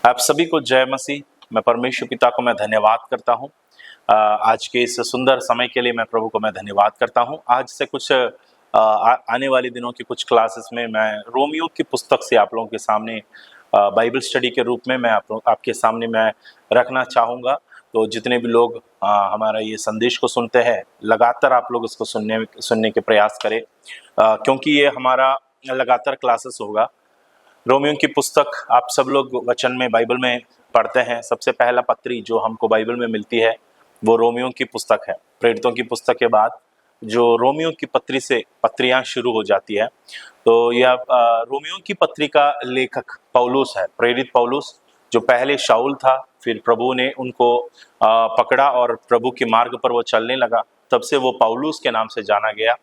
आप सभी को जय मसीह। मैं परमेश्वर पिता को मैं धन्यवाद करता हूँ। आज के इस सुंदर समय के लिए मैं प्रभु को मैं धन्यवाद करता हूँ। आज से कुछ आने वाले दिनों की कुछ क्लासेस में मैं रोमियो की पुस्तक से आप लोगों के सामने बाइबल स्टडी के रूप में मैं आपके सामने मैं रखना चाहूँगा। तो जितने भी लोग हमारा ये संदेश को सुनते हैं, लगातार आप लोग इसको सुनने के प्रयास करें, क्योंकि ये हमारा लगातार क्लासेस होगा। रोमियो की पुस्तक आप सब लोग वचन में बाइबल में पढ़ते हैं। सबसे पहला पत्री जो हमको बाइबल में मिलती है वो रोमियो की पुस्तक है। प्रेरितों की पुस्तक के बाद जो रोमियो की पत्री से पत्रियां शुरू हो जाती है, तो यह रोमियो की पत्री का लेखक पौलुस है। प्रेरित पौलुस जो पहले शाऊल था, फिर प्रभु ने उनको पकड़ा और प्रभु के मार्ग पर वो चलने लगा, तब से वो पौलुस के नाम से जाना गया।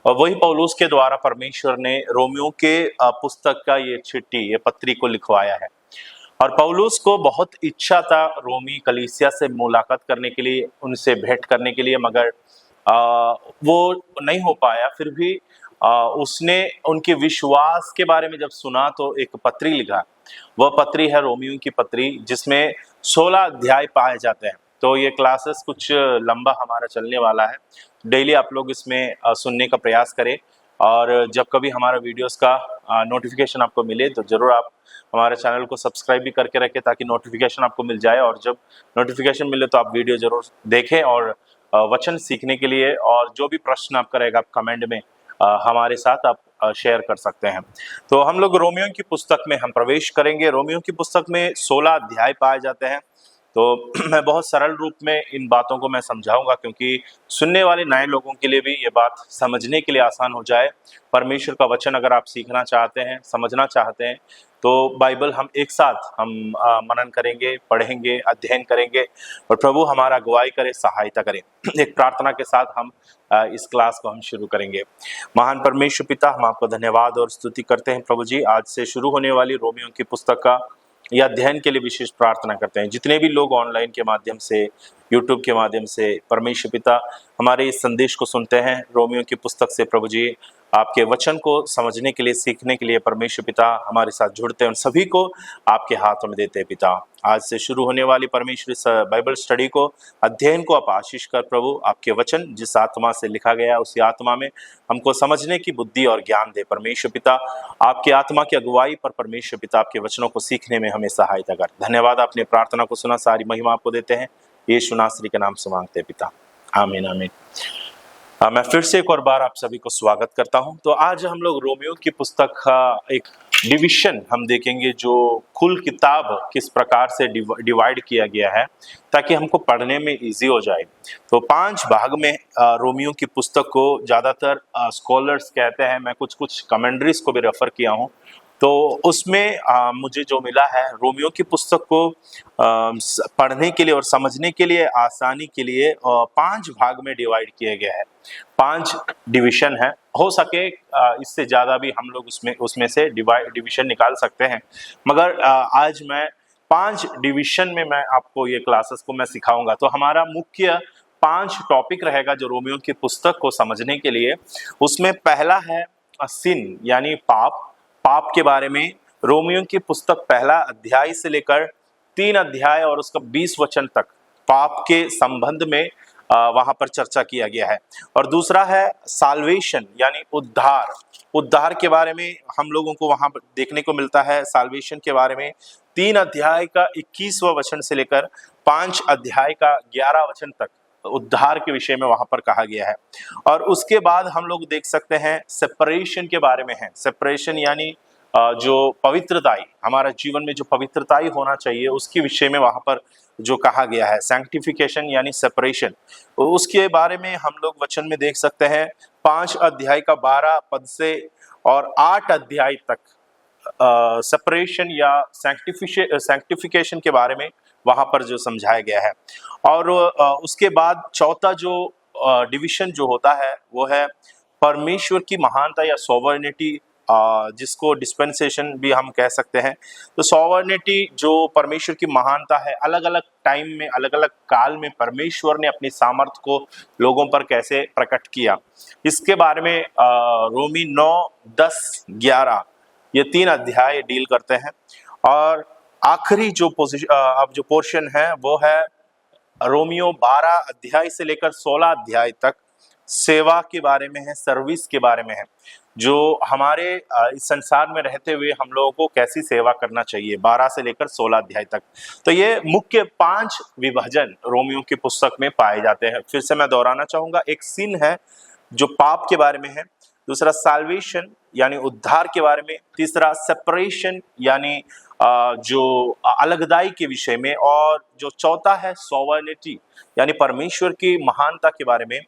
और वही पौलुस के द्वारा परमेश्वर ने रोमियो के पुस्तक का ये चिट्ठी, ये पत्री को लिखवाया है। और पौलुस को बहुत इच्छा था रोमी कलीसिया से मुलाकात करने के लिए, उनसे भेंट करने के लिए, मगर वो नहीं हो पाया। फिर भी उसने उनके विश्वास के बारे में जब सुना तो एक पत्री लिखा। वह पत्री है रोमियो की पत्री, जिसमें 16 अध्याय पाए जाते हैं। तो ये क्लासेस कुछ लंबा हमारा चलने वाला है। डेली आप लोग इसमें सुनने का प्रयास करें, और जब कभी हमारा वीडियोस का नोटिफिकेशन आपको मिले तो ज़रूर आप हमारे चैनल को सब्सक्राइब भी करके रखें, ताकि नोटिफिकेशन आपको मिल जाए। और जब नोटिफिकेशन मिले तो आप वीडियो ज़रूर देखें, और वचन सीखने के लिए और जो भी प्रश्न आपका रहेगा आप कमेंट में हमारे साथ आप शेयर कर सकते हैं। तो हम लोग रोमियो की पुस्तक में हम प्रवेश करेंगे। रोमियो की पुस्तक में 16 अध्याय पाए जाते हैं। तो मैं बहुत सरल रूप में इन बातों को मैं समझाऊंगा, क्योंकि सुनने वाले नए लोगों के लिए भी ये बात समझने के लिए आसान हो जाए। परमेश्वर का वचन अगर आप सीखना चाहते हैं, समझना चाहते हैं, तो बाइबल हम एक साथ हम मनन करेंगे, पढ़ेंगे, अध्ययन करेंगे, और प्रभु हमारा अगुवाई करे, सहायता करे। एक प्रार्थना के साथ हम इस क्लास को हम शुरू करेंगे। महान परमेश्वर पिता, हम आपको धन्यवाद और स्तुति करते हैं प्रभु जी। आज से शुरू होने वाली रोमियो की पुस्तक का या अध्ययन के लिए विशेष प्रार्थना करते हैं। जितने भी लोग ऑनलाइन के माध्यम से, यूट्यूब के माध्यम से परमेश्वर पिता हमारे इस संदेश को सुनते हैं रोमियो की पुस्तक से, प्रभु जी आपके वचन को समझने के लिए, सीखने के लिए परमेश्वर पिता हमारे साथ जुड़ते हैं, उन सभी को आपके हाथों में देते हैं पिता। आज से शुरू होने वाली परमेश्वर इस बाइबल स्टडी को, अध्ययन को आप आशीष कर प्रभु। आपके वचन जिस आत्मा से लिखा गया है उसी आत्मा में हमको समझने की बुद्धि और ज्ञान दे परमेश्वर पिता। आपके आत्मा की अगुवाई पर परमेश्वर पिता आपके वचनों को सीखने में हमें सहायता कर। धन्यवाद, आपने प्रार्थना को सुना, सारी महिमा आपको देते हैं, यीशु नासरी के नाम से मांगते हैं पिता, आमीन आमीन। मैं फिर से एक और बार आप सभी को स्वागत करता हूं। तो आज हम लोग रोमियो की पुस्तक का एक डिवीजन हम देखेंगे, जो कुल किताब किस प्रकार से डिवाइड किया गया है, ताकि हमको पढ़ने में इजी हो जाए। तो 5 भाग में रोमियो की पुस्तक को ज़्यादातर स्कॉलर्स कहते हैं। मैं कुछ कमेंट्रीज को भी रेफर किया हूँ, तो उसमें मुझे जो मिला है, रोमियो की पुस्तक को पढ़ने के लिए और समझने के लिए, आसानी के लिए 5 भाग में डिवाइड किया गया है। 5 डिवीजन है। हो सके इससे ज़्यादा भी हम लोग उसमें से डिवीजन निकाल सकते हैं, मगर आज मैं 5 डिवीजन में मैं आपको ये क्लासेस को मैं सिखाऊंगा। तो हमारा मुख्य 5 टॉपिक रहेगा जो रोमियो की पुस्तक को समझने के लिए। उसमें पहला है सिन, यानी पाप। पाप के बारे में रोमियो की पुस्तक पहला अध्याय से लेकर 3 अध्याय और उसका 20 वचन तक पाप के संबंध में वहां पर चर्चा किया गया है। और दूसरा है साल्वेशन, यानी उद्धार। उद्धार के बारे में हम लोगों को वहां पर देखने को मिलता है। साल्वेशन के बारे में 3 अध्याय का 21वां वचन से लेकर 5 अध्याय का 11 वचन तक उद्धार के विषय में वहां पर कहा गया है। और उसके बाद हम लोग देख सकते हैं सेपरेशन के बारे में है। सेपरेशन यानी जो पवित्रताई, हमारा जीवन में जो पवित्रताई होना चाहिए, उसके विषय में वहां पर जो कहा गया है। सैंक्टिफिकेशन यानी सेपरेशन, उसके बारे में हम लोग वचन में देख सकते हैं। 5 अध्याय का 12 पद से और 8 अध्याय तक सेपरेशन या सैंक्टिफिकेशन के बारे में वहां पर जो समझाया गया है। और उसके बाद चौथा जो डिवीजन जो होता है वो है परमेश्वर की महानता या सोवर्निटी, जिसको डिस्पेंसेशन भी हम कह सकते हैं। तो सोवर्निटी जो परमेश्वर की महानता है, अलग अलग टाइम में, अलग अलग काल में परमेश्वर ने अपनी सामर्थ्य को लोगों पर कैसे प्रकट किया, इसके बारे में रोमी 9, 10, 11 ये 3 अध्याय डील करते हैं। और आखिरी जो अब जो पोर्शन है वो है रोमियो 12 अध्याय से लेकर 16 अध्याय तक सेवा के बारे में है, सर्विस के बारे में है, जो हमारे इस संसार में रहते हुए हम लोगों को कैसी सेवा करना चाहिए, 12 से लेकर 16 अध्याय तक। तो ये मुख्य 5 विभाजन रोमियो की पुस्तक में पाए जाते हैं। फिर से मैं दोहराना चाहूंगा, एक सिन है जो पाप के बारे में है, दूसरा साल्वेशन यानी उद्धार के बारे में, तीसरा सेपरेशन यानी जो अलगदाई के विषय में, और जो चौथा है सॉवर्निटी यानी परमेश्वर की महानता के बारे में,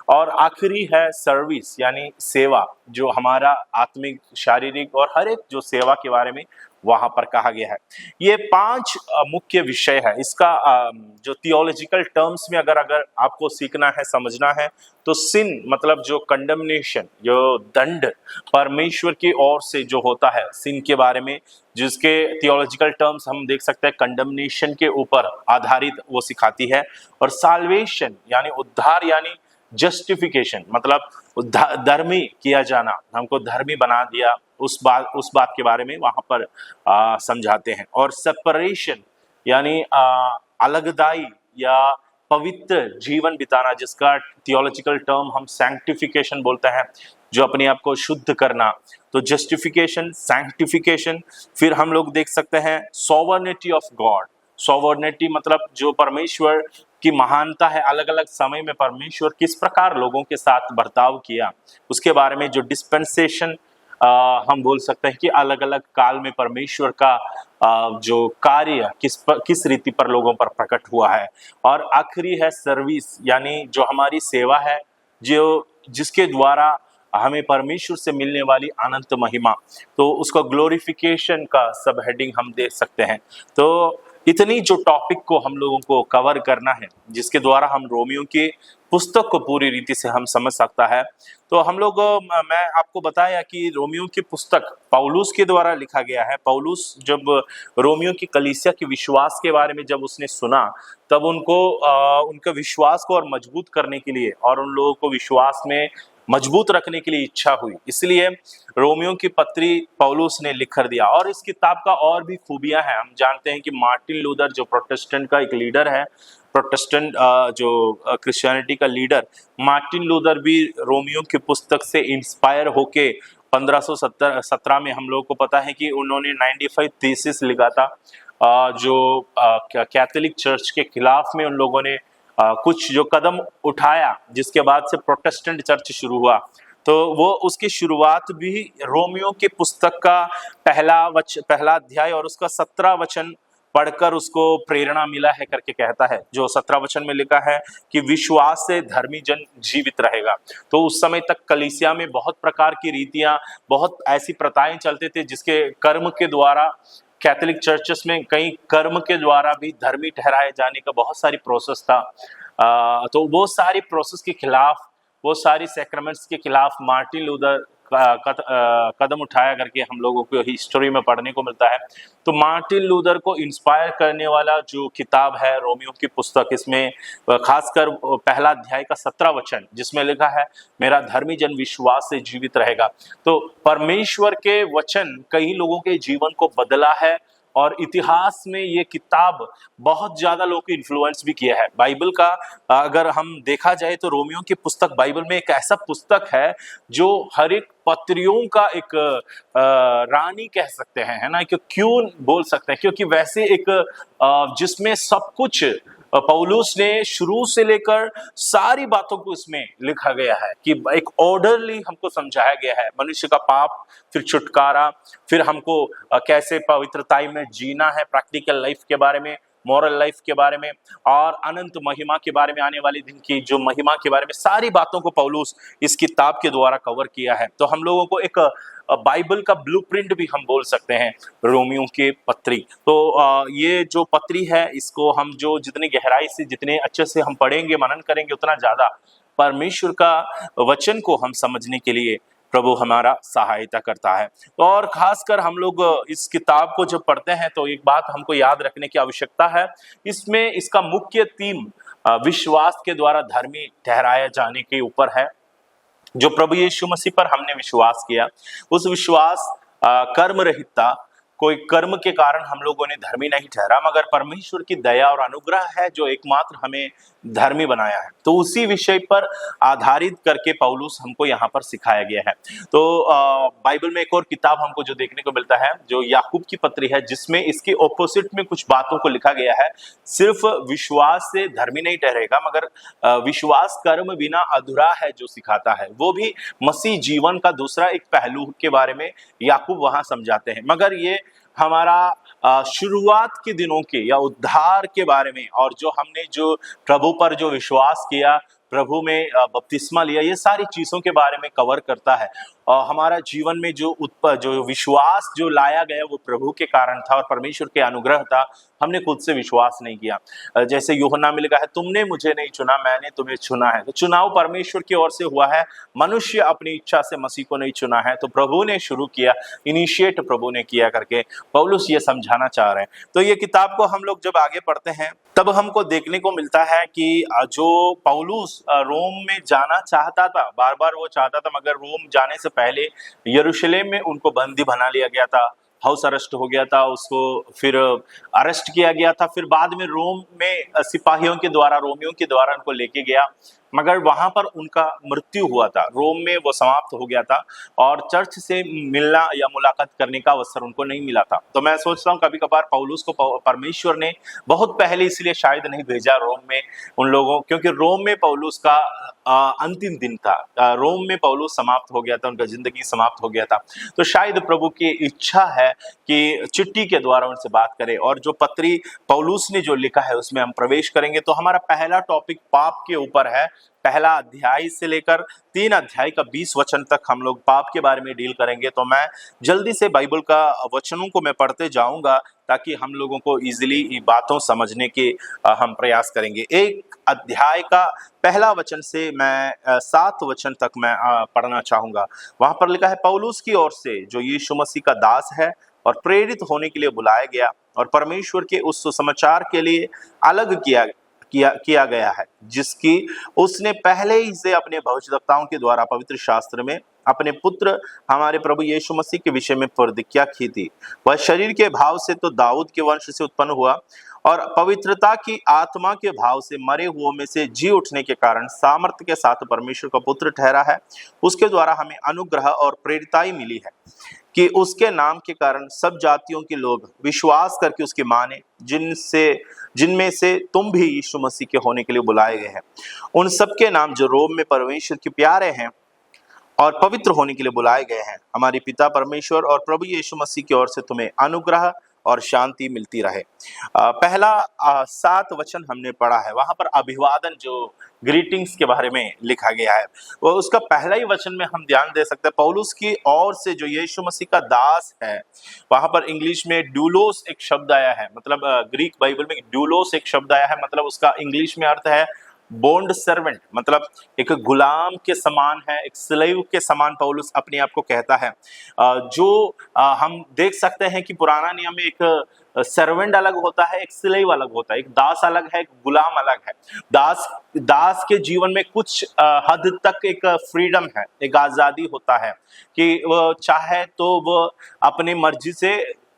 और आखिरी है सर्विस यानी सेवा, जो हमारा आत्मिक, शारीरिक और हर एक जो सेवा के बारे में वहां पर कहा गया है। ये 5 मुख्य विषय है। इसका जो थियोलॉजिकल टर्म्स में अगर आपको सीखना है, समझना है, तो सिन मतलब जो कंडमनेशन, जो दंड परमेश्वर की ओर से जो होता है सिन के बारे में, जिसके थियोलॉजिकल टर्म्स हम देख सकते हैं कंडमनेशन के ऊपर आधारित वो सिखाती है। और साल्वेशन यानी उद्धार यानी जस्टिफिकेशन मतलब धर्मी किया जाना, हमको धर्मी बना दिया, उस बात के बारे में वहां पर समझाते हैं। और सेपरेशन यानी अलगदाई या पवित्र जीवन बिताना, जिसका थियोलॉजिकल टर्म हम सैंक्टिफिकेशन बोलते हैं, जो अपने आप को शुद्ध करना। तो जस्टिफिकेशन, सैंक्टिफिकेशन, फिर हम लोग देख सकते हैं सॉवर्निटी ऑफ गॉड। सॉवर्निटी मतलब जो परमेश्वर की महानता है, अलग अलग समय में परमेश्वर किस प्रकार लोगों के साथ बर्ताव किया, उसके बारे में। जो डिस्पेंसेशन हम बोल सकते हैं कि अलग अलग काल में परमेश्वर का जो कार्य किस रीति पर लोगों पर प्रकट हुआ है। और आखिरी है सर्विस यानी जो हमारी सेवा है, जो जिसके द्वारा हमें परमेश्वर से मिलने वाली अनंत महिमा, तो उसका ग्लोरिफिकेशन का सब हेडिंग हम देख सकते हैं। तो इतनी जो टॉपिक को हम लोगों को कवर करना है, जिसके द्वारा हम रोमियो की पुस्तक को पूरी रीति से हम समझ सकता है। तो हम लोग, मैं आपको बताया कि रोमियो की पुस्तक पौलुस के द्वारा लिखा गया है। पौलुस जब रोमियो की कलीसिया के विश्वास के बारे में जब उसने सुना, तब उनको उनके विश्वास को और मजबूत करने के लिए और उन लोगों को विश्वास में मजबूत रखने के लिए इच्छा हुई, इसलिए रोमियो की पत्री पौलुस ने लिख कर दिया। और इस किताब का और भी खूबियां हैं। हम जानते हैं कि मार्टिन लूथर जो प्रोटेस्टेंट का एक लीडर है, प्रोटेस्टेंट जो क्रिश्चियनिटी का लीडर, मार्टिन लूथर भी रोमियो की पुस्तक से इंस्पायर होके 1517 में हम लोगों को पता है कि उन्होंने 95 थीसिस लिखा था, जो कैथोलिक चर्च के खिलाफ में उन लोगों ने कुछ जो कदम उठाया, जिसके बाद से प्रोटेस्टेंट चर्च शुरू हुआ। तो वो उसकी शुरुआत भी रोमियो की पुस्तक का पहला अध्याय और उसका 17 वचन पढ़कर उसको प्रेरणा मिला है करके कहता है। जो 17 वचन में लिखा है कि विश्वास से धर्मी जन जीवित रहेगा। तो उस समय तक कलीसिया में बहुत प्रकार की रीतियां, बहुत ऐसी प्रथाएं चलते थे, जिसके कर्म के द्वारा कैथोलिक चर्चेस में कई कर्म के द्वारा भी धर्मी ठहराए जाने का बहुत सारी प्रोसेस था। तो वो सारी प्रोसेस के खिलाफ, वो सारी सैक्रामेंट्स के खिलाफ मार्टिन लूथर कदम उठाया करके हम लोगों को हिस्ट्री में पढ़ने को मिलता है। तो मार्टिन लूथर को इंस्पायर करने वाला जो किताब है रोमियो की पुस्तक, इसमें खासकर पहला अध्याय का 17 वचन, जिसमें लिखा है मेरा धर्मी जन विश्वास से जीवित रहेगा। तो परमेश्वर के वचन कई लोगों के जीवन को बदला है, और इतिहास में ये किताब बहुत ज्यादा लोगों को इन्फ्लुएंस भी किया है। बाइबल का अगर हम देखा जाए तो रोमियो की पुस्तक बाइबल में एक ऐसा पुस्तक है जो हर एक पत्रियों का एक रानी कह सकते हैं, है ना, क्यों बोल सकते हैं, क्योंकि वैसे एक जिसमें सब कुछ पौलुस ने शुरू से लेकर सारी बातों को इसमें लिखा गया है, कि एक ऑर्डरली हमको समझाया गया है मनुष्य का पाप, फिर छुटकारा, फिर हमको कैसे पवित्रताई में जीना है, प्रैक्टिकल लाइफ के बारे में, मॉरल लाइफ के बारे में, और अनंत महिमा के बारे में, आने वाले दिन की जो महिमा के बारे में, सारी बातों को पौलुस इस किताब के द्वारा कवर किया है। तो हम लोगों को एक बाइबल का ब्लूप्रिंट भी हम बोल सकते हैं रोमियो के पत्री। तो ये जो पत्री है, इसको हम जो जितनी गहराई से, जितने अच्छे से हम पढ़ेंगे, मनन करेंगे, उतना ज्यादा परमेश्वर का वचन को हम समझने के लिए प्रभु हमारा सहायता करता है। और खासकर हम लोग इस किताब को जब पढ़ते हैं तो एक बात हमको याद रखने की आवश्यकता है, इसमें इसका मुख्य थीम विश्वास के द्वारा धर्मी ठहराया जाने के ऊपर है। जो प्रभु यीशु मसीह पर हमने विश्वास किया, उस विश्वास कर्म रहितता कोई कर्म के कारण हम लोगों ने धर्मी नहीं ठहरा, मगर परमेश्वर की दया और अनुग्रह है जो एकमात्र हमें धर्मी बनाया है। तो उसी विषय पर आधारित करके पौलुस हमको यहाँ पर सिखाया गया है। तो बाइबल में एक और किताब हमको जो देखने को मिलता है जो याकूब की पत्री है, जिसमें इसके ऑपोजिट में कुछ बातों को लिखा गया है। सिर्फ विश्वास से धर्मी नहीं ठहरेगा, मगर विश्वास कर्म बिना अधूरा है जो सिखाता है। वो भी मसीह जीवन का दूसरा एक पहलू के बारे में याकूब वहां समझाते हैं। मगर ये हमारा शुरुआत के दिनों के या उद्धार के बारे में, और जो हमने जो प्रभु पर जो विश्वास किया, प्रभु में बपतिस्मा लिया, ये सारी चीजों के बारे में कवर करता है। और हमारा जीवन में जो विश्वास जो लाया गया वो प्रभु के कारण था और परमेश्वर के अनुग्रह था। हमने खुद से विश्वास नहीं किया। जैसे यूहन्ना में लिखा है, तुमने मुझे नहीं चुना, मैंने तुम्हें चुना है। तो चुनाव परमेश्वर की ओर से हुआ है, मनुष्य अपनी इच्छा से मसीह को नहीं चुना है। तो प्रभु ने शुरू किया, इनिशिएट प्रभु ने किया करके पौलुस ये समझाना चाह रहे हैं। तो ये किताब को हम लोग जब आगे पढ़ते हैं तब हमको देखने को मिलता है कि जो पौलुस रोम में जाना चाहता था, बार बार वो चाहता था, मगर रोम जाने से पहले यरूशलेम में उनको बंदी बना लिया गया था, हाउस अरेस्ट हो गया था उसको, फिर अरेस्ट किया गया था, फिर बाद में रोम में सिपाहियों के द्वारा, रोमियों के द्वारा उनको लेके गया, मगर वहां पर उनका मृत्यु हुआ था। रोम में वो समाप्त हो गया था और चर्च से मिलना या मुलाकात करने का अवसर उनको नहीं मिला था। तो मैं सोचता हूँ कभी कभार पौलुस को परमेश्वर ने बहुत पहले इसलिए शायद नहीं भेजा रोम में उन लोगों, क्योंकि रोम में पौलुस का अंतिम दिन था। रोम में पौलुस समाप्त हो गया था, उनका जिंदगी समाप्त हो गया था। तो शायद प्रभु की इच्छा है कि चिट्ठी के द्वारा उनसे बात करें। और जो पत्री पौलुस ने जो लिखा है उसमें हम प्रवेश करेंगे। तो हमारा पहला टॉपिक पाप के ऊपर है। पहला अध्याय से लेकर 3 अध्याय का 20 वचन तक हम लोग पाप के बारे में डील करेंगे। तो मैं जल्दी से बाइबल का वचनों को मैं पढ़ते जाऊंगा ताकि हम लोगों को इजीली बातों समझने के हम प्रयास करेंगे। एक अध्याय का पहला वचन से मैं 7 वचन तक मैं पढ़ना चाहूंगा। वहां पर लिखा है, पौलुस की ओर से जो यीशु मसीह का दास है और प्रेरित होने के लिए बुलाया गया और परमेश्वर के उस सुसमाचार के लिए अलग किया गया है, जिसकी उसने पहले ही से अपने भविष्यवक्ताओं के द्वारा पवित्र शास्त्र में अपने पुत्र हमारे प्रभु यीशु मसीह के विषय में प्रतिज्ञा की थी। वह शरीर के भाव से तो दाऊद के वंश से उत्पन्न हुआ और पवित्रता की आत्मा के भाव से मरे हुओं में से जी उठने के कारण सामर्थ्य के साथ परमेश्वर का पुत्र ठहरा है। उसके द्वारा हमें अनुग्रह और प्रेरिताई मिली है कि उसके नाम के कारण सब जातियों के लोग विश्वास करके उसके माने, जिनमें से तुम भी यीशु मसीह के होने के लिए बुलाए गए हैं। उन सबके नाम जो रोम में परमेश्वर के प्यारे हैं और पवित्र होने के लिए बुलाए गए हैं। हमारे पिता परमेश्वर और प्रभु यीशु मसीह की ओर से तुम्हें अनुग्रह और शांति मिलती रहे। पहला 7 वचन हमने पढ़ा है, वहां पर अभिवादन जो ग्रीटिंग्स के बारे में लिखा गया है, वो उसका पहला ही वचन में हम ध्यान दे सकते हैं। पौलुस की ओर से जो यीशु मसीह का दास है, वहां पर इंग्लिश में डूलोस एक शब्द आया है, मतलब ग्रीक बाइबल में डूलोस एक शब्द आया है, मतलब उसका इंग्लिश में अर्थ है बॉन्ड सर्वेंट, मतलब एक गुलाम के समान है, एक स्लेव के समान पौलुस अपने आप को कहता है। जो हम देख सकते हैं कि पुराना नियम में एक सर्वेंट अलग होता है, एक स्लेव अलग होता है, एक दास अलग है, एक गुलाम अलग है। दास के जीवन में कुछ हद तक एक फ्रीडम है, एक आजादी होता है कि वो चाहे तो वो अपनी मर्जी से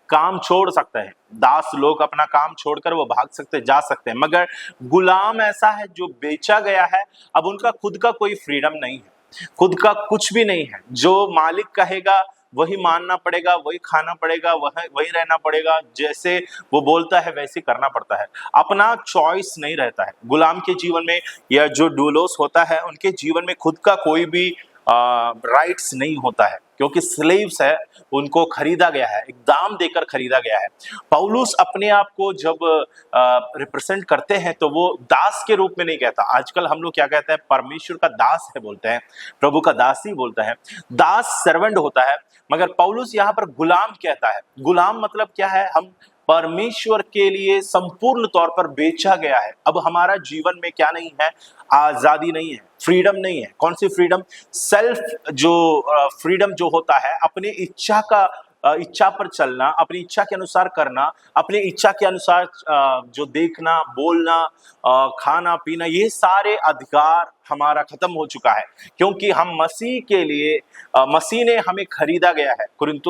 काम छोड़ सकते हैं। दास लोग अपना काम छोड़कर वो भाग सकते, जा सकते हैं, मगर गुलाम ऐसा है जो बेचा गया है। अब उनका खुद का कोई फ्रीडम नहीं है, खुद का कुछ भी नहीं है। जो मालिक कहेगा वही मानना पड़ेगा, वही खाना पड़ेगा, वही रहना पड़ेगा, जैसे वो बोलता है वैसे करना पड़ता है। अपना चॉइस नहीं रहता है गुलाम के जीवन में, या जो डूलोस होता है उनके जीवन में खुद का कोई भी राइट्स नहीं होता है, क्योंकि स्लेव्स है, उनको खरीदा गया है, एक दाम देकर खरीदा गया है। पौलुस अपने आप को जब रिप्रेजेंट करते हैं तो वो दास के रूप में नहीं कहता। आजकल हम लोग क्या कहते हैं, परमेश्वर का दास है बोलते हैं, प्रभु का दास ही बोलता है। दास सर्वेंट होता है, मगर पौलुस यहाँ पर गुलाम कहता है। गुलाम मतलब क्या है, हम परमेश्वर के लिए संपूर्ण तौर पर बेचा गया है। अब हमारा जीवन में क्या नहीं है, आजादी नहीं है, फ्रीडम नहीं है। कौन सी फ्रीडम? सेल्फ जो फ्रीडम जो होता है, अपनी इच्छा पर चलना, अपनी इच्छा के अनुसार करना, अपनी इच्छा के अनुसार जो देखना, बोलना, खाना पीना, ये सारे अधिकार हमारा खत्म हो चुका है, क्योंकि हम मसीह के लिए मसीह ने हमें खरीदा गया है। कुरिन्थ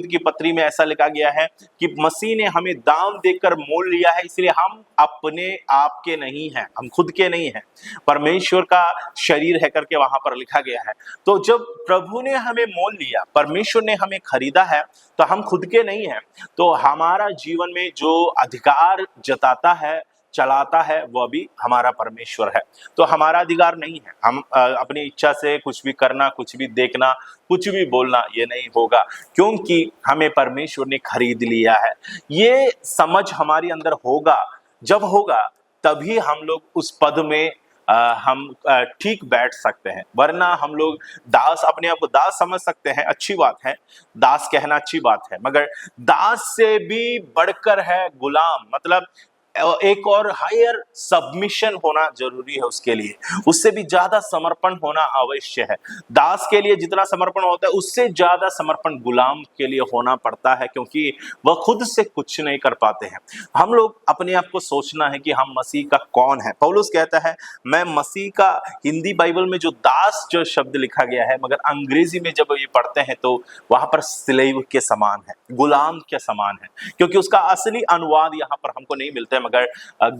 की पत्री में ऐसा लिखा गया है कि मसीह ने हमें दाम देकर मोल लिया है, इसलिए हम अपने आप के नहीं हैं, हम खुद के नहीं हैं, परमेश्वर का शरीर है करके वहां पर लिखा गया है। तो जब प्रभु ने हमें मोल लिया, परमेश्वर ने हमें खरीदा है, तो हम खुद के नहीं हैं। तो हमारा जीवन में जो अधिकार जताता है, चलाता है, वह भी हमारा परमेश्वर है। तो हमारा अधिकार नहीं है हम अपनी इच्छा से कुछ भी करना, कुछ भी देखना, कुछ भी बोलना, ये नहीं होगा, क्योंकि हमें परमेश्वर ने खरीद लिया है। ये समझ हमारे अंदर होगा, जब होगा तभी हम लोग उस पद में हम ठीक बैठ सकते हैं। वरना हम लोग दास, अपने आप को दास समझ सकते हैं, अच्छी बात है, दास कहना अच्छी बात है, मगर दास से भी बढ़कर है गुलाम। मतलब एक और हायर सबमिशन होना जरूरी है उसके लिए, उससे भी ज्यादा समर्पण होना आवश्यक है। दास के लिए जितना समर्पण होता है, उससे ज्यादा समर्पण गुलाम के लिए होना पड़ता है, क्योंकि वह खुद से कुछ नहीं कर पाते हैं। हम लोग अपने आप को सोचना है कि हम मसीह का कौन है। पौलुस कहता है मैं मसीह का, हिंदी बाइबल में जो दास जो शब्द लिखा गया है, मगर अंग्रेजी में जब ये पढ़ते हैं तो वहां पर स्लेव के समान है, गुलाम के समान है, क्योंकि उसका असली अनुवाद यहाँ पर हमको नहीं मिलता है, मगर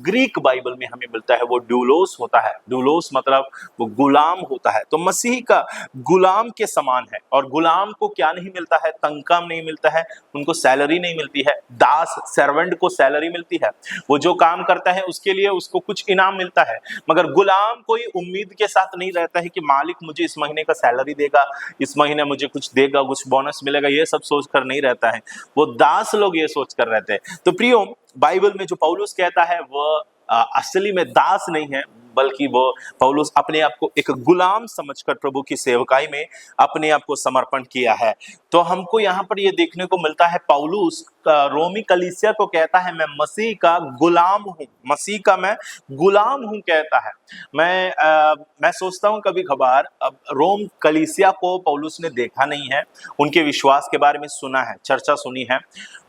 ग्रीक बाइबल में हमें मिलता है, वो डूलोस होता है। डूलोस मतलब वो गुलाम होता है। तो मसीह का गुलाम के समान है। और गुलाम को क्या नहीं मिलता है? तनख्वाह नहीं मिलता है, उनको सैलरी नहीं मिलती है। दास, सर्वेंट को सैलरी मिलती है, वो जो काम करता है उसके लिए उसको कुछ इनाम मिलता है। मगर गुलाम कोई उम्मीद के साथ नहीं रहता है कि मालिक मुझे इस महीने का सैलरी देगा, इस महीने मुझे कुछ देगा, कुछ बोनस मिलेगा, ये सब सोचकर नहीं रहता है। वो दास लोग ये सोचकर रहते हैं। तो प्रियो, बाइबल में जो पौलुस कहता है वह असली में दास नहीं है, बल्कि वो पौलुस अपने आप को एक गुलाम समझकर प्रभु की सेवकाई में अपने आप को समर्पण किया है। तो हमको यहाँ पर ये देखने को मिलता है, पौलुस रोमी कलीसिया को कहता है मैं मसीह का गुलाम हूँ, मसीह का मैं गुलाम हूँ कहता है। मैं सोचता हूँ कभी कभार, अब रोम कलीसिया को पौलुस ने देखा नहीं है, उनके विश्वास के बारे में सुना है, चर्चा सुनी है,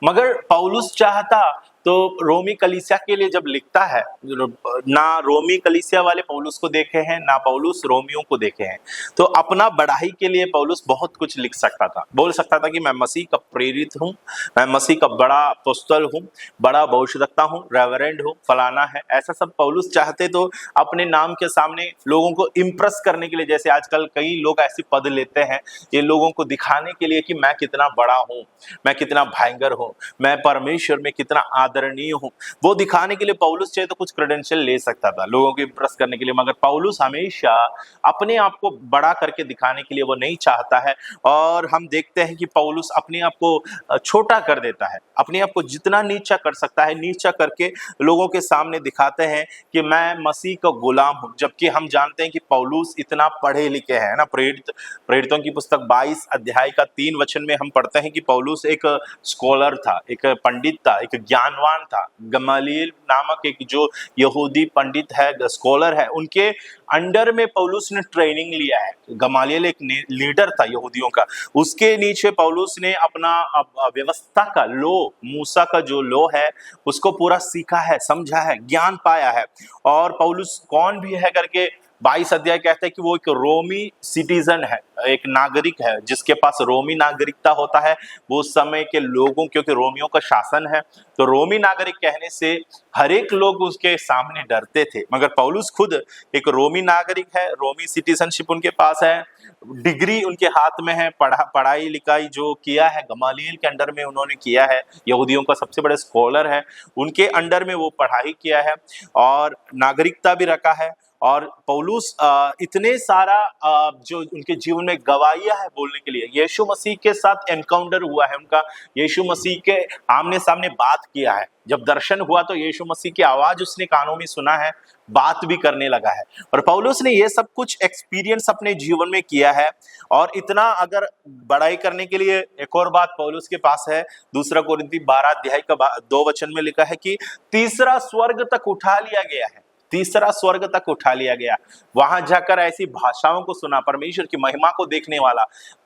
मगर पौलुस चाहता तो रोमी कलीसिया के लिए जब लिखता है, ना रोमी कलीसिया वाले पौलुस को देखे हैं, ना पौलुस रोमियों को देखे हैं, तो अपना बढ़ाई के लिए पौलुस बहुत कुछ लिख सकता था, बोल सकता था कि मैं मसीह का प्रेरित हूँ, मैं मसीह का बड़ा अपोस्तल हूँ, बड़ा भविष्यद्वक्ता हूँ, रेवरेंड हूँ, फलाना है, ऐसा सब पौलुस चाहते तो अपने नाम के सामने लोगों को इम्प्रेस करने के लिए, जैसे आजकल कई लोग ऐसी पद लेते हैं, ये लोगों को दिखाने के लिए कि मैं कितना बड़ा हूँ, मैं कितना भयंकर हूँ, मैं परमेश्वर में कितना आदरणीय हूँ, वो दिखाने के लिए पौलुस चाहे तो कुछ क्रेडेंशियल ले सकता था लोगों को इम्प्रेस करने के लिए, मगर पौलुस हमेशा अपने आप को बड़ा करके दिखाने के लिए वो नहीं चाहता है। और हम देखते हैं कि पौलुस अपने आप को छोटा कर देता है, अपने आप को जितना नीचा कर सकता है नीचा करके लोगों के सामने दिखाते हैं कि मैं मसीह का गुलाम हूँ। जबकि हम जानते हैं कि पौलुस इतना पढ़े लिखे हैं ना, प्रेरितों की पुस्तक 22 अध्याय का 3 वचन में हम पढ़ते हैं कि पौलुस एक स्कॉलर था, एक पंडित था, एक ज्ञानवान था। गमालियल नामक एक जो यहूदी पंडित है, स्कॉलर है, उनके अंडर में पौलुस ने ट्रेनिंग लिया है। गमालियल एक लीडर था यहूदियों का, उसके नीचे पौलुस ने अपना व्यवस्था का लो, मूसा का जो लो है उसको पूरा सीखा है, समझा है, ज्ञान पाया है। और पौलुस कौन भी है करके 22 अध्याय कहते हैं कि वो एक रोमी सिटीजन है, एक नागरिक है, जिसके पास रोमी नागरिकता होता है। वो उस समय के लोगों, क्योंकि रोमियों का शासन है, तो रोमी नागरिक कहने से हर एक लोग उसके सामने डरते थे। मगर पौलुस खुद एक रोमी नागरिक है, रोमी सिटीजनशिप उनके पास है, डिग्री उनके हाथ में है, पढ़ाई लिखाई जो किया है गमालियल के अंडर में उन्होंने किया है, यहूदियों का सबसे बड़े स्कॉलर है, उनके अंडर में वो पढ़ाई किया है और नागरिकता भी रखा है। और पौलुस इतने सारा जो उनके जीवन में गवाहियां है बोलने के लिए, यीशु मसीह के साथ एनकाउंटर हुआ है उनका, यीशु मसीह के आमने सामने बात किया है, जब दर्शन हुआ तो यीशु मसीह की आवाज उसने कानों में सुना है, बात भी करने लगा है। और पौलुस ने ये सब कुछ एक्सपीरियंस अपने जीवन में किया है। और इतना अगर बड़ाई करने के लिए एक और बात पौलुस के पास है, 2 कोरिन्थी 12 अध्याय का 2 वचन में लिखा है कि तीसरा स्वर्ग तक उठा लिया गया है, तीसरा स्वर्ग तक उठा लिया गया, वहां जाकर ऐसी भाषाओं को सुना, परमेश्वर की महिमा को देखने वाला।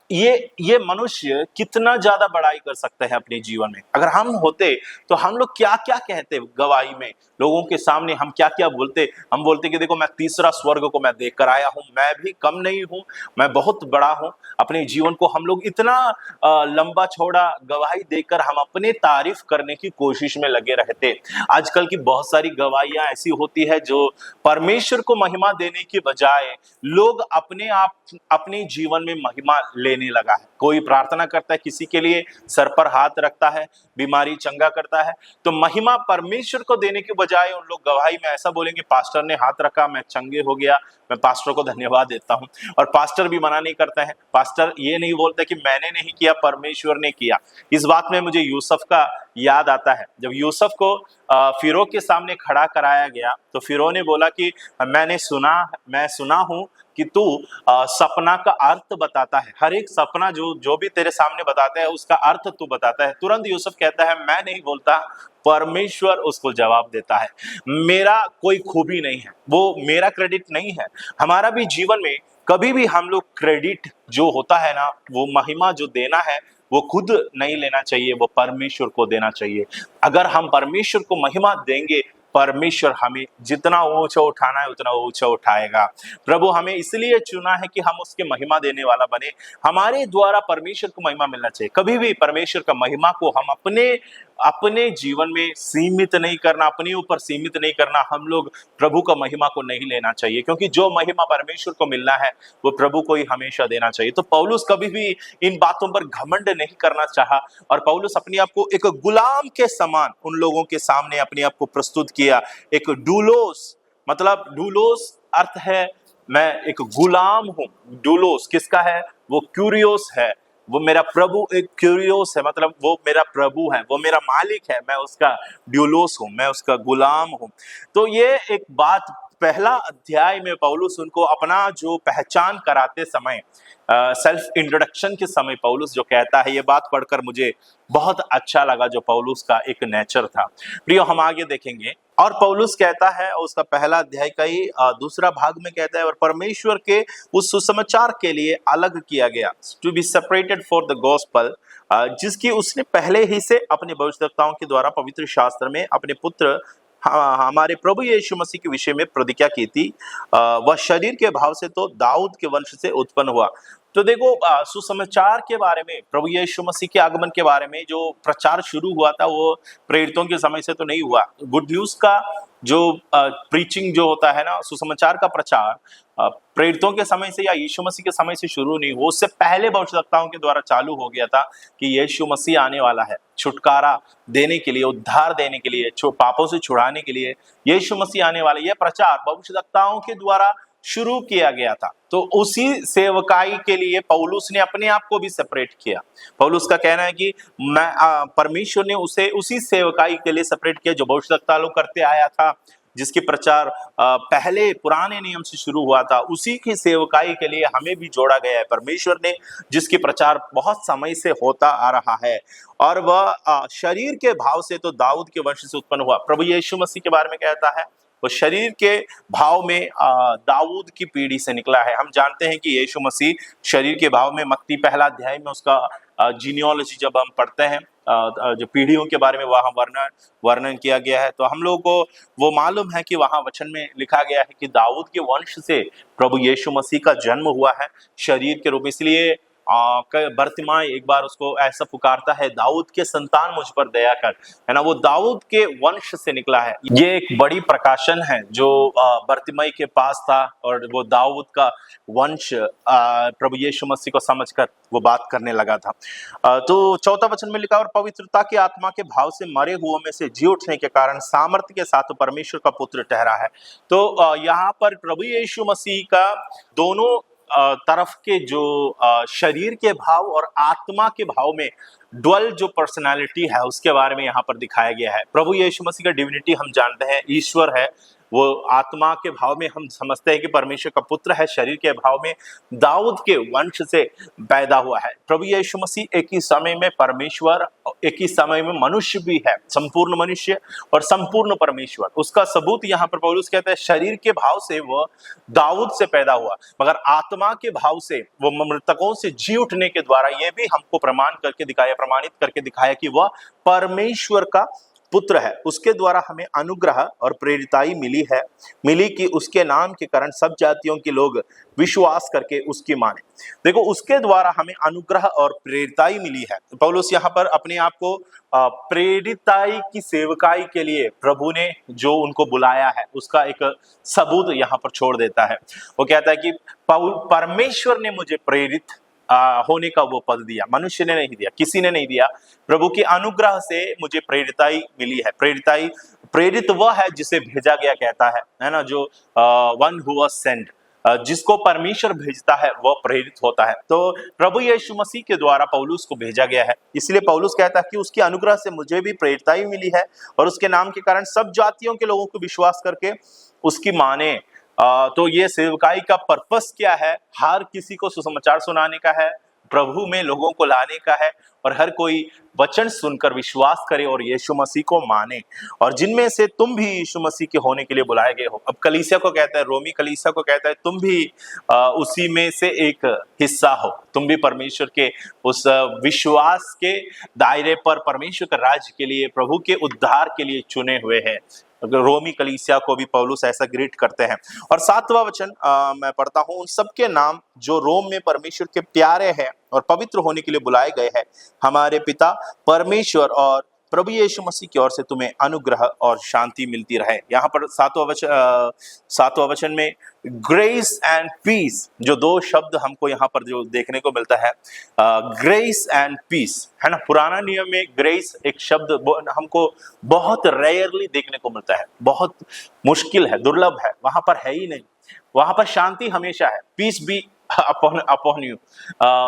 ये मनुष्य कितना ज्यादा बड़ाई कर सकता है अपने जीवन में। अगर हम होते तो हम लोग क्या क्या कहते गवाही में, लोगों के सामने हम क्या क्या बोलते। हम बोलते कि देखो मैं तीसरा स्वर्ग को मैं देख कर आया हूं, मैं भी कम नहीं हूं, मैं बहुत बड़ा हूं। अपने जीवन को हम लोग इतना लंबा चौड़ा गवाही देकर हम अपने तारीफ करने की कोशिश में लगे रहते। आजकल की बहुत सारी गवाहियां ऐसी होती है जो परमेश्वर को महिमा देने की बजाय लोग अपने आप अपने जीवन में महिमा लेने लगा है। कोई प्रार्थना करता है किसी के लिए, सर पर हाथ रखता है, बीमारी चंगा करता है, तो महिमा परमेश्वर को देने के बजाय उन लोग गवाही में ऐसा बोलेंगे, पास्टर ने हाथ रखा, मैं चंगे हो गया, मैं पास्टर को धन्यवाद देता हूं। और पास्टर भी मना नहीं करता है, पास्टर ये नहीं बोलता कि मैंने नहीं किया, परमेश्वर ने किया। इस बात में मुझे यूसुफ का याद आता है। जब यूसुफ को फिरौ के सामने खड़ा कराया गया तो फिरौ ने बोला कि मैं सुना हूं कि तू सपना का अर्थ बताता है, हर एक सपना जो जो भी तेरे सामने बताता है उसका अर्थ तू बताता है। तुरंत यूसुफ कहता है मैं नहीं बोलता, परमेश्वर उसको जवाब देता है। मेरा कोई खूबी नहीं है, वो मेरा क्रेडिट नहीं है। हमारा भी जीवन में कभी भी हम लोग क्रेडिट जो होता है ना, वो महिमा जो देना है वो खुद नहीं लेना चाहिए, वो परमेश्वर को देना चाहिए। अगर हम परमेश्वर को महिमा देंगे, परमेश्वर हमें जितना ऊंचा उठाना है उतना ऊंचा उठाएगा। प्रभु हमें इसलिए चुना है कि हम उसके महिमा देने वाला बने। हमारे द्वारा परमेश्वर को महिमा मिलना चाहिए। कभी भी परमेश्वर का महिमा को हम अपने अपने जीवन में सीमित नहीं करना, अपने ऊपर सीमित नहीं करना। हम लोग प्रभु का महिमा को नहीं लेना चाहिए, क्योंकि जो महिमा परमेश्वर को मिलना है वो प्रभु को ही हमेशा देना चाहिए। तो पौलुस कभी भी इन बातों पर घमंड नहीं करना चाहा, और पौलुस अपने आप को एक गुलाम के समान उन लोगों के सामने अपने आप को प्रस्तुत किया। एक डूलोस, मतलब डूलोस अर्थ है मैं एक गुलाम हूं। डूलोस किसका है? वो क्यूरियोस है, वो मेरा प्रभु एक क्यूरियोस है, मतलब वो मेरा प्रभु है, वो मेरा मालिक है, मैं उसका ड्यूलोस हूं, मैं उसका गुलाम हूं। तो ये एक बात पहला अध्याय में पौलुस उनको अपना जो पहचान कराते समय, सेल्फ इंट्रोडक्शन के समय पौलुस जो कहता है, ये बात पढ़कर मुझे बहुत अच्छा लगा, जो पौलुस का एक नेचर था। प्रियो हम आगे देखेंगे, और पौलुस कहता है उसका पहला अध्याय का ही दूसरा भाग में कहता है, और परमेश्वर के उस सुसमाचार के लिए अलग किया गया, to be separated for the gospel, जिसकी उसने पहले ही से अपने भविष्यवक्ताओं के द्वारा पवित्र शास्त्र में अपने पुत्र हमारे प्रभु यीशु मसीह के विषय में प्रतिज्ञा की थी। वह शरीर के भाव से तो दाऊद के वंश से उत्पन्न हुआ। तो देखो सुसमाचार के बारे में, प्रभु यीशु मसीह के आगमन के बारे में जो प्रचार शुरू हुआ था वो प्रेरितों के समय से तो नहीं हुआ। गुड न्यूज का जो प्रीचिंग जो होता है ना, सुसमाचार का प्रचार प्रेरितों के समय से या यीशु मसीह के समय से शुरू नहीं हुआ, उससे पहले भविष्यवक्ताओं के द्वारा चालू हो गया था कि यीशु मसीह आने वाला है छुटकारा देने के लिए, उद्धार देने के लिए, पापों से छुड़ाने के लिए यीशु मसीह आने वाला। यह प्रचार भविष्यवक्ताओं के द्वारा शुरू किया गया था। तो उसी सेवकाई के लिए पौलुस ने अपने आप को भी सेपरेट किया। पौलुस का कहना है कि मैं परमेश्वर ने उसे उसी सेवकाई के लिए सेपरेट किया जो भविष्यवक्ता लोग करते आया था, जिसकी प्रचार पहले पुराने नियम से शुरू हुआ था। उसी की सेवकाई के लिए हमें भी जोड़ा गया है परमेश्वर ने, जिसकी प्रचार बहुत समय से होता आ रहा है। और वह शरीर के भाव से तो दाऊद के वंश से उत्पन्न हुआ। प्रभु यीशु मसीह के बारे में कहता है वो शरीर के भाव में दाऊद की पीढ़ी से निकला है। हम जानते हैं कि यीशु मसीह शरीर के भाव में, मत्ती पहला अध्याय में उसका जीनियोलॉजी जब हम पढ़ते हैं, जो पीढ़ियों के बारे में वहां वर्णन किया गया है, तो हम लोगों को वो मालूम है कि वहां वचन में लिखा गया है कि दाऊद के वंश से प्रभु यीशु मसीह का जन्म हुआ है शरीर के रूप में। इसलिए बर्तिमाई एक बार उसको ऐसा पुकारता है, दाऊद के संतान मुझ पर दया कर, है ना, वो दाऊद के वंश से निकला है। ये एक बड़ी प्रकाशन है जो बर्तिमाई के पास था, और वो दाऊद का वंश प्रभु यीशु मसीह को समझकर वो बात करने लगा था। तो चौथा वचन में लिखा, और पवित्रता की आत्मा के भाव से मरे हुओं में से जी उठने के कारण सामर्थ्य के साथ परमेश्वर का पुत्र ठहरा है। तो यहाँ पर प्रभु यीशु मसीह का दोनों तरफ के जो शरीर के भाव और आत्मा के भाव में ड्वेल जो पर्सनालिटी है उसके बारे में यहाँ पर दिखाया गया है। प्रभु यीशु मसीह का डिविनिटी हम जानते हैं, ईश्वर है, वो आत्मा के भाव में हम समझते हैं कि परमेश्वर का पुत्र है, शरीर के भाव में दाऊद के वंश से पैदा हुआ है। प्रभु यीशु मसीह एक ही समय में परमेश्वर, एक ही समय में मनुष्य भी है, संपूर्ण मनुष्य और संपूर्ण परमेश्वर। उसका सबूत यहाँ पर पौलुस कहता है शरीर के भाव से वह दाऊद से पैदा हुआ, मगर आत्मा के भाव से वो मृतकों से जी उठने के द्वारा यह भी हमको प्रमाणित करके दिखाया कि वह परमेश्वर का पुत्र है। उसके द्वारा हमें अनुग्रह और प्रेरिताई मिली कि उसके नाम के कारण सब जातियों के लोग विश्वास करके उसकी माने। देखो, उसके द्वारा हमें अनुग्रह और प्रेरिताई मिली है। पौलुस यहाँ पर अपने आप को प्रेरिताई की सेवकाई के लिए प्रभु ने जो उनको बुलाया है उसका एक सबूत यहाँ पर छोड़ देता है। वो कहता है कि परमेश्वर ने मुझे प्रेरित होने का वो पद दिया, मनुष्य ने नहीं दिया, किसी ने नहीं दिया। प्रभु के अनुग्रह से मुझे प्रेरिताई मिली है। प्रेरित वह है जिसे भेजा गया कहता है ना, जो वन हु वाज सेंट, जिसको परमेश्वर भेजता है वह प्रेरित होता है। तो प्रभु यीशु मसीह के द्वारा पौलुस को भेजा गया है, इसलिए पौलुस कहता है कि उसके अनुग्रह से मुझे भी प्रेरिताई मिली है और उसके नाम के कारण सब जातियों के लोगों को विश्वास करके उसकी माने। तो ये सेवकाई का पर्पस क्या है? हर किसी को सुसमाचार सुनाने का है, प्रभु में लोगों को लाने का है और हर कोई वचन सुनकर विश्वास करे और यीशु मसीह को माने, और जिनमें से तुम भी यीशु मसीह के होने के लिए बुलाए गए हो। अब कलीसिया को कहता है, रोमी कलीसिया को कहता है, तुम भी उसी में से एक हिस्सा हो, तुम भी परमेश्वर के उस विश्वास के दायरे पर परमेश्वर के राज्य के लिए, प्रभु के उद्धार के लिए चुने हुए हैं। रोमी कलीसिया को भी पौलुस ऐसा ग्रीट करते हैं। और 7वां वचन मैं पढ़ता हूं, उन सबके नाम जो रोम में परमेश्वर के प्यारे हैं और पवित्र होने के लिए बुलाए गए हैं, हमारे पिता परमेश्वर और प्रभु यीशु मसीह की ओर से तुम्हें अनुग्रह और शांति मिलती रहे। यहाँ पर 7वां वचन में ग्रेस एंड पीस, जो दो शब्द हमको यहाँ पर जो देखने को मिलता है, ग्रेस एंड पीस, है ना। पुराना नियम में ग्रेस एक शब्द हमको बहुत रेयरली देखने को मिलता है, बहुत मुश्किल है, दुर्लभ है, वहां पर है ही नहीं। वहां पर शांति हमेशा है, पीस बी अपॉन यू।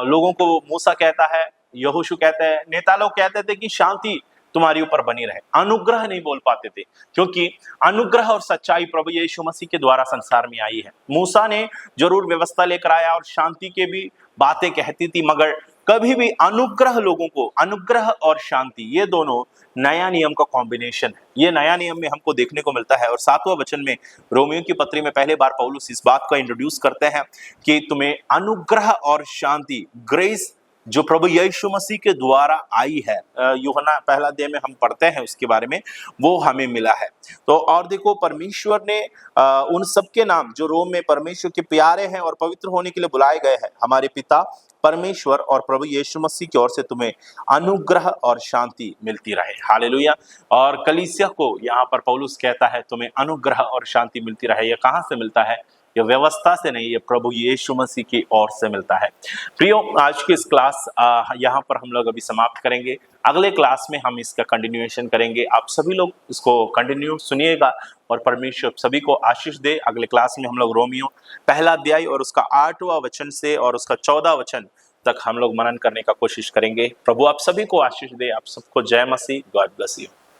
लोगों को मूसा कहता है, यहोशू कहता है, नेता लोग कहते थे कि शांति तुम्हारे ऊपर बनी रहे। अनुग्रह नहीं बोल पाते थे, क्योंकि अनुग्रह और सच्चाई प्रभु यीशु मसीह के द्वारा संसार में आई है। मूसा ने जरूर व्यवस्था लेकर आया और शांति के भी बातें कहती थी, मगर कभी भी अनुग्रह लोगों को, अनुग्रह और शांति, ये दोनों नया नियम का कॉम्बिनेशन है। ये नया नियम में हमको देखने को मिलता है। और 7वां वचन में रोमियो की पत्री में पहले बार पौलुस इस बात को इंट्रोड्यूस करते हैं कि तुम्हें अनुग्रह और शांति, ग्रेस, जो प्रभु यीशु मसीह के द्वारा आई है, यूहन्ना पहला अध्याय में हम पढ़ते हैं उसके बारे में, वो हमें मिला है। तो और देखो, परमेश्वर ने उन सबके नाम जो रोम में परमेश्वर के प्यारे हैं और पवित्र होने के लिए बुलाए गए हैं, हमारे पिता परमेश्वर और प्रभु यीशु मसीह की ओर से तुम्हें अनुग्रह और शांति मिलती रहे। हालेलुया। और कलीसिया को यहाँ पर पौलुस कहता है तुम्हें अनुग्रह और शांति मिलती रहे। ये कहाँ से मिलता है? ये व्यवस्था से नहीं, ये प्रभु यीशु मसीह की ओर से मिलता है। प्रियो, आज की इस क्लास यहाँ पर हम लोग अभी समाप्त करेंगे। अगले क्लास में हम इसका कंटिन्यूएशन करेंगे। आप सभी लोग इसको कंटिन्यू सुनिएगा और परमेश्वर सभी को आशीष दे। अगले क्लास में हम लोग रोमियो पहला अध्याय और उसका 8वां वचन से और उसका 14 वचन तक हम लोग मनन करने का कोशिश करेंगे। प्रभु आप सभी को आशीष दे। आप सबको जय मसीह। God bless you.